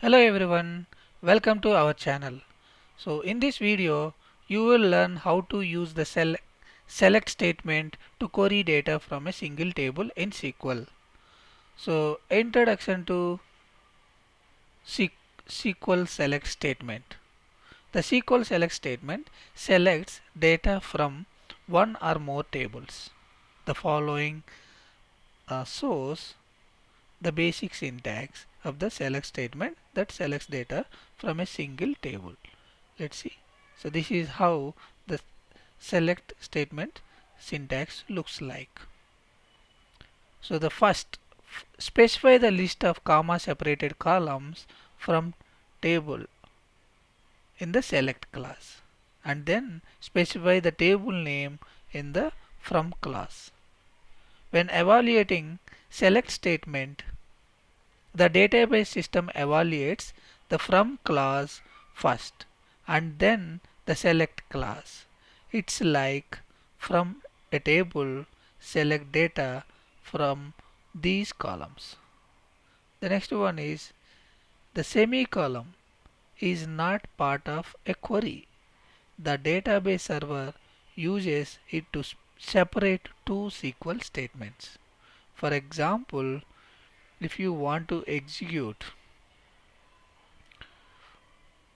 Hello everyone, welcome to our channel. So in this video, you will learn how to use the select statement to query data from a single table in SQL. So introduction to SQL select statement. The SQL select statement selects data from one or more tables. The following source the basic syntax of the select statement that selects data from a single table. Let's see. So this is how the select statement syntax looks like. So the first, specify the list of comma separated columns from table in the select class, and then specify the table name in the from class. When evaluating select statement, the database system evaluates the from class first and then the select class. It's like from a table select data from these columns. The next one is the semicolon is not part of a query. The database server uses it to separate two SQL statements. For example, if you want to execute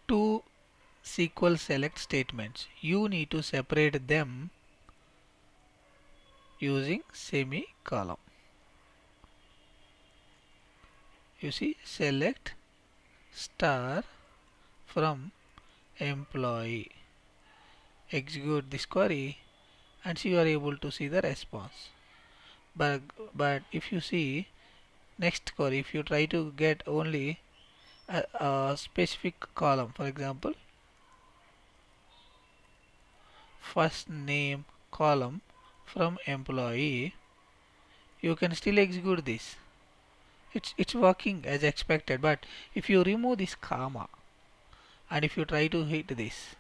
two SQL select statements, you need to separate them using semicolon. You see, select star from employee. Execute this query and you are able to see the response. But, but if you see next query, if you try to get only a specific column, for example, first name column from employee, you can still execute this. It's working as expected, but if you remove this comma and if you try to hit this,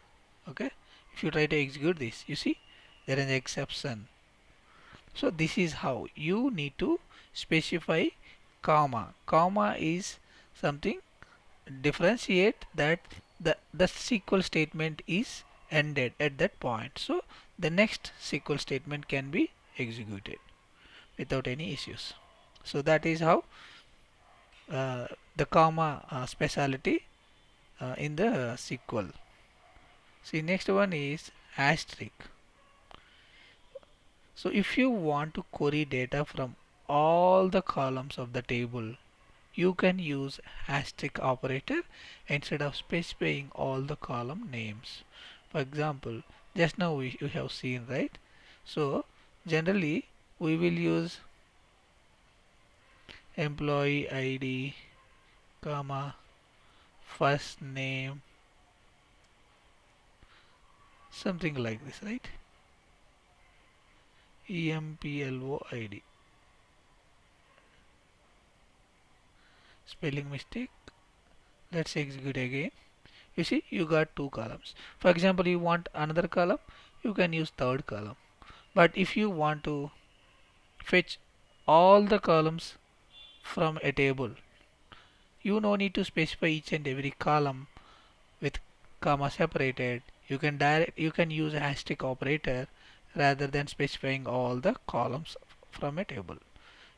okay, if you try to execute this, you see there is an exception. So this is how you need to specify comma. Comma is something differentiate that the SQL statement is ended at that point, so the next SQL statement can be executed without any issues. So that is how uh, the comma specialty in the SQL. See, next one is asterisk. So if you want to query data from all the columns of the table, you can use asterisk operator instead of specifying all the column names. For example, just now you have seen, right? So generally we will use employee ID, comma, first name, something like this, right? EMPLOID. Spelling mistake. Let's execute again. You see, you got two columns. For example, you want another column, you can use third column. But if you want to fetch all the columns from a table, you no need to specify each and every column with comma separated. You can use a asterisk operator rather than specifying all the columns from a table.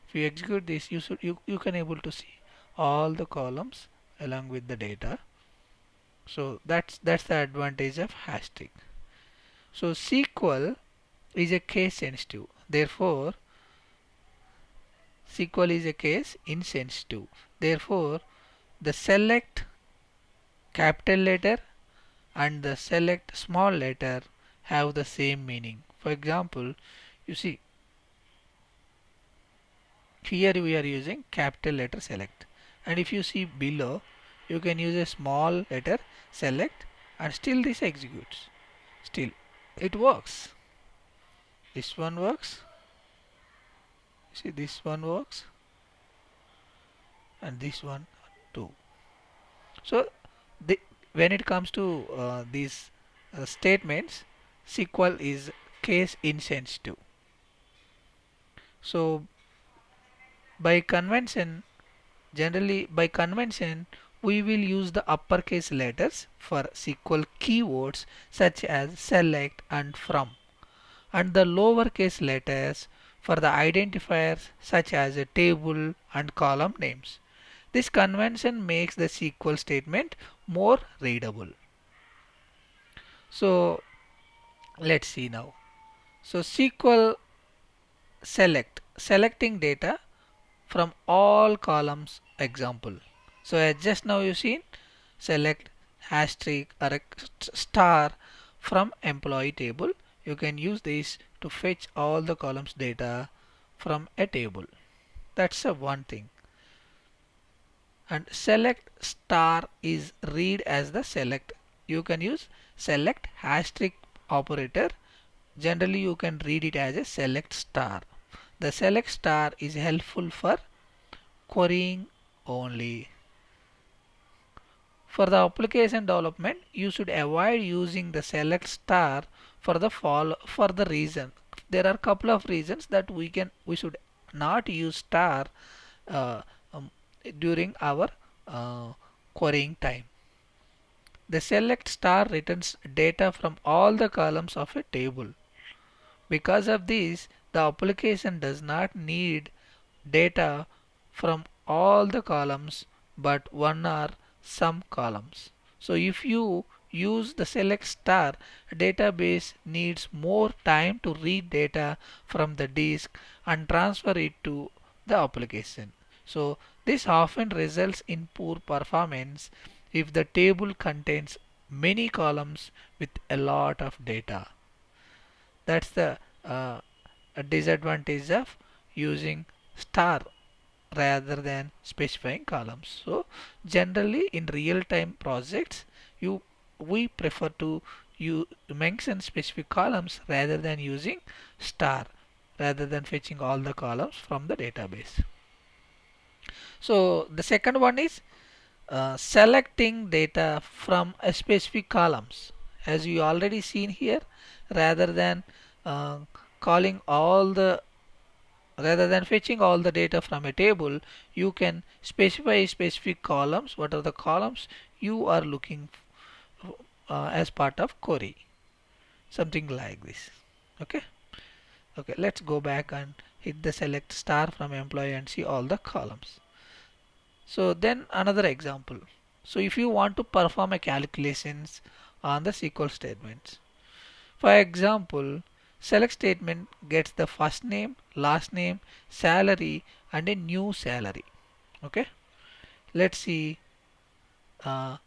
If you execute this, you can able to see all the columns along with the data. So that's the advantage of asterisk. So SQL is a case sensitive. Therefore, SQL is a case insensitive. Therefore, the select capital letter and the select small letter have the same meaning. For example, you see here we are using capital letter select, and if you see below, you can use a small letter select and still this executes. Still it works. This one works. See, this one works and this one too. So the, when it comes to these statements, SQL is case insensitive. So by convention, generally by convention, we will use the uppercase letters for SQL keywords such as select and from, and the lowercase letters for the identifiers such as a table and column names. This convention makes the SQL statement more readable. So let's see now. So SQL selecting data from all columns example. So as just now you seen, select asterisk or a star from employee table. You can use this to fetch all the columns data from a table. That's a one thing. And select star is read as the select. You can use select asterisk operator. Generally you can read it as a select star. The select star is helpful for querying only. For the application development, you should avoid using the select star for the reason. There are couple of reasons that we should not use star uh, um, during our uh, querying time. The select star returns data from all the columns of a table. Because of this, the application does not need data from all the columns but one or some columns. So if you use the select star, database needs more time to read data from the disk and transfer it to the application. So this often results in poor performance if the table contains many columns with a lot of data. That's the uh, disadvantage of using star rather than specifying columns. So generally in real-time projects, you we prefer to you mention specific columns rather than using star, rather than fetching all the columns from the database. So the second one is selecting data from a specific columns. As you already seen here, rather than uh, calling all the rather than fetching all the data from a table, you can specify specific columns. What are the columns you are looking as part of query? Something like this. Okay. Okay. Let's go back and hit the select star from employee and see all the columns. So then another example. So if you want to perform a calculations on the SQL statements. For example, select statement gets the first name, last name, salary and a new salary. Okay. Let's see uh,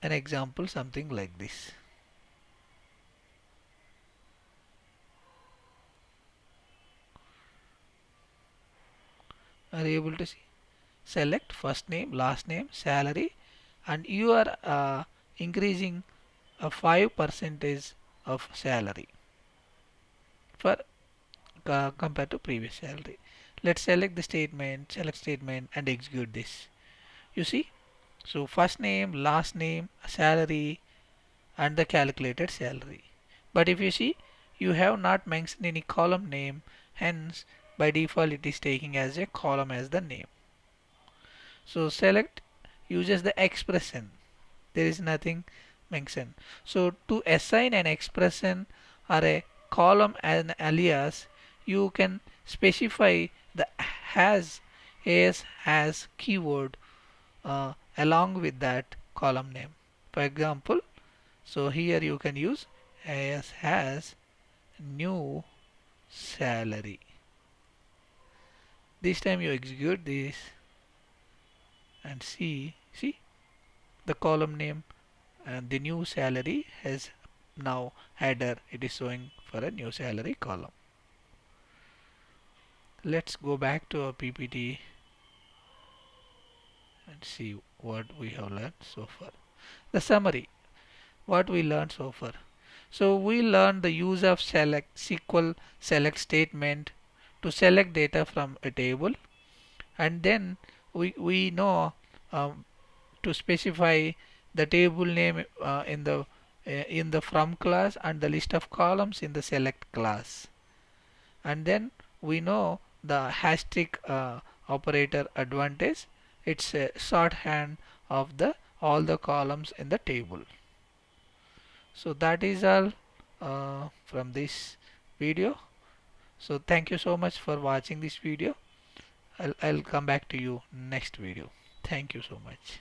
an example something like this. Are you able to see? Select first name, last name, salary, and you are increasing a 5 percentage of salary for compared to previous salary. Let's select the statement, select statement and execute this. You see? So first name, last name, salary and the calculated salary. But if you see, you have not mentioned any column name, hence by default it is taking as a column as the name. So select uses the expression. There is nothing mentioned. So to assign an expression or a column as an alias, you can specify the has keyword along with that column name. For example, so here you can use as has new salary. This time you execute this and see the column name and the new salary has now header, it is showing for a new salary column. Let's go back to our PPT and see what we have learned so far. The summary, what we learned so far. So we learned the use of select SQL select statement to select data from a table, and then we know um, to specify the table name in the from class and the list of columns in the select class, and then we know the asterisk operator advantage It's a shorthand of the all the columns in the table. So that is all from this video. So thank you so much for watching this video. I'll come back to you next video. Thank you so much.